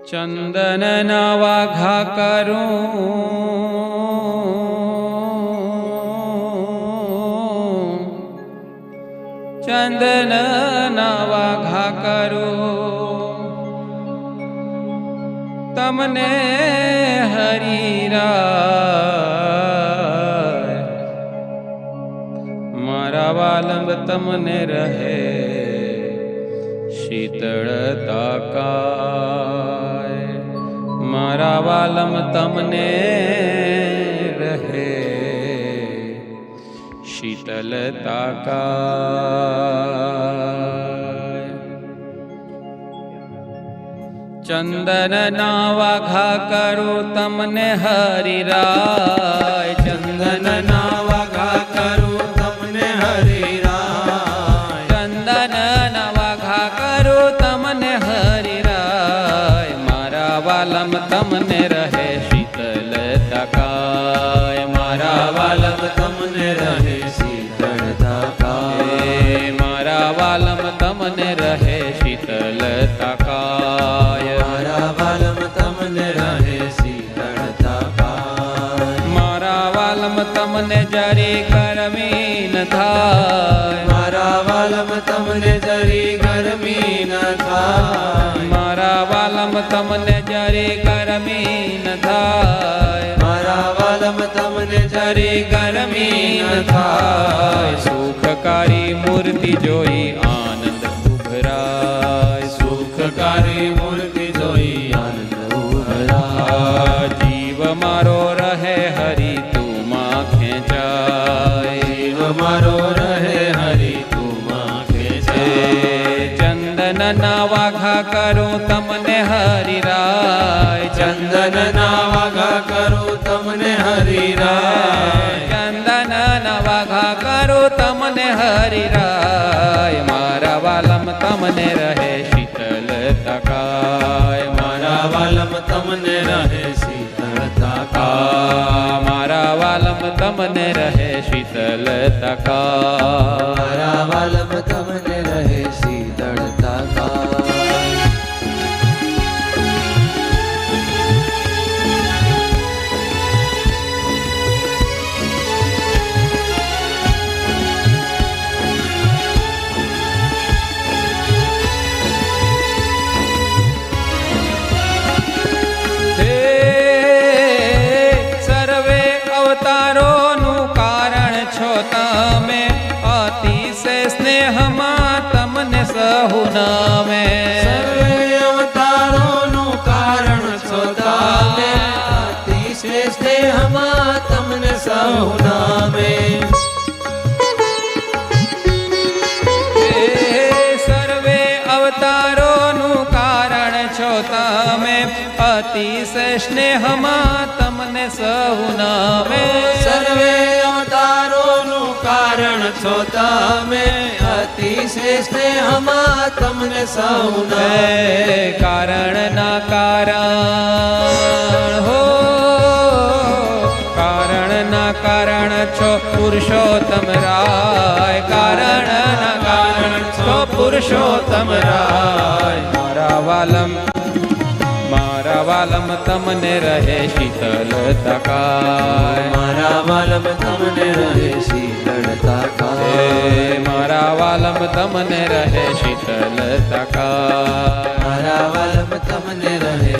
चंदन ना वाघा करूं चंदन ना वाघा करूं तमने हरीरा मारा वालंब तमने रहे शीतळता काय मारा वालम तमने रहे शीतलता काय चंदन ना वाघा करो तमने हरिराय चंदन ना वाघा करो तमने हरिराय चंदन ना वाघा करो तमने हरिराय मारा वालम तमने रहे शीतलता काय मारा वालम तमने रहे शीतलता काय मारा वालम तमने रहे शीतलता काय मारा वालम तमने रहे शीतलता काय मारा वालम तमने जरी गरमी न थाय मारा वालम तमने जरी गरमी न थाय मारा वालम तमने जरी गरमी न थाय मारा वालम तमने जरी गरमी न थाय सुखकारी मूर्ति जोई आनंद उभराय सुखकारी मूर्ति जोई आनंद उभराय जीव मारो रहे हरि तू माँ खेचाय जीव मारो रहे हरि तू माँ खेचाय चंदन ना वाघा करो तमने हरिराय चंदन ना वाघा करो तमने हरिराय चंदन ना वाघा करो तमने हरिराय मारा वालम तमने रहे शीतलता काय मारा वालम तमने रहे शीतलता काय मारा वालम तमने रहे शीतलता काय मारा वालम तमने रहे शीतलता काय સહુનામે સર્વે અવતારોનું કારણ છો તમે અતિશય સ્નેહમાં તમને સહુનામે સર્વે અવતારોનું કારણ છો તમે અતિશય સ્નેહમાં તમને સહુનામે સર્વે અવતારોનું કારણ છો તમે અતિશય સ્નેહમાં તમને સૌને કારણ ના કારણ હો કારણ ના કારણ છો પુરુષોત્તમ રાય કારણ ના કારણ છો પુરુષોત્તમ રાય મારા વાલમ તમને રહે શીતળતા કાય મારા વાલમ તમને રહે શીતળતા કાય મારા વાલમ તમને રહે શીતળતા કાય મારા વાલમ તમને રહે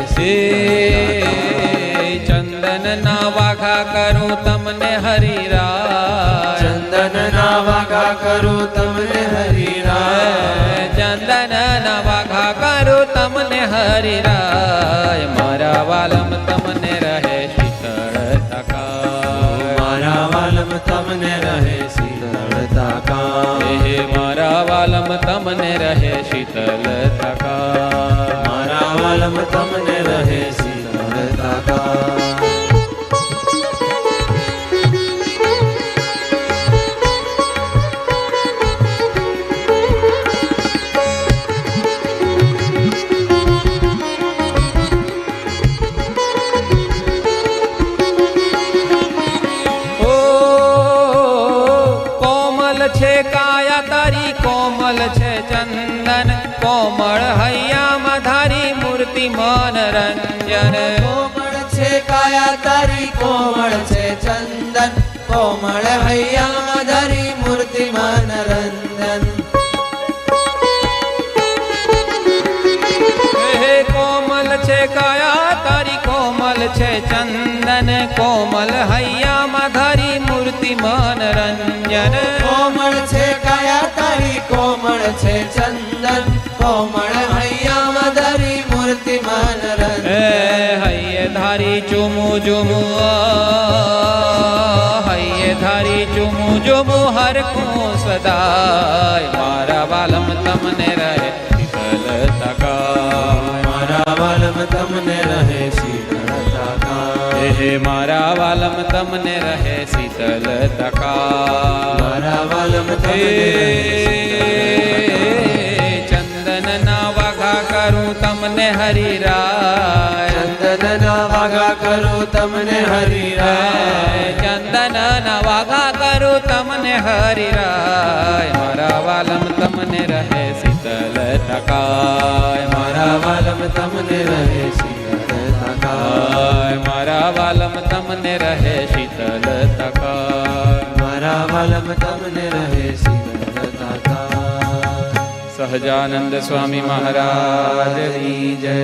ચંદન ના વાઘા કરું તમને હરિરાય ચંદન ના વાઘા કરું તમને હરિરાય ચંદન ના વાઘા કરું તમને હરિરાય મારા વાલમ તમને રહે શીતળતા કાય મારા વાલમ તમને રહે શીતળતા કાય મારા વાલમ તમને રહે શીતળતા કાય મારા વાલમ તમને રહે શીતળતા કાય છે કાયા તારી કોમલ છે ચંદન કોમળ હૈયામાં ધારી મૂર્તિ મૂર્તિમાન રંજન કોમળ છે કાયા તારી કોમળ છે ચંદન કોમળ હૈયામાં ધરી મૂર્તિમાન રંજન હે કોમલ છે કાયા તારી કોમલ છે ચંદન કોમલ હૈયામાં ધરી મૂર્તિમાન રંજન કોમળ છે કાયા તારી કોમળ છે ચંદન કોમળ હૈયામાં ધરી મૂર્તિમાન રંજન હૈયે ધારી ચુમુ ચુમુ હૈયે ધારી ચુમુ ચુમુ હરખું સદાય મારા વાલમ તમને રહે શીતળ તકાય મારા વાલમ તમને રહે શીતળ તકાય હે મારા વાલમ તમને રહે શીતળ તકાય મારા વાલમ તમને ચંદનના વાઘા કરું તમને હરિરાય ચંદનના વાગા કરું તમને હરિરાય ચંદનના વાઘા કરું તમને હરિરાય મારા વાલમ તમને રહે શીતળ તકાય મારા વાલમ તમને રહે શીતળ તકાય મારા વાલમ તમને રહે શીતળ તકાય મારા વાલમ તમને રહે શીતળ તકાય સહજાનંદ સ્વામી મહારાજની જય.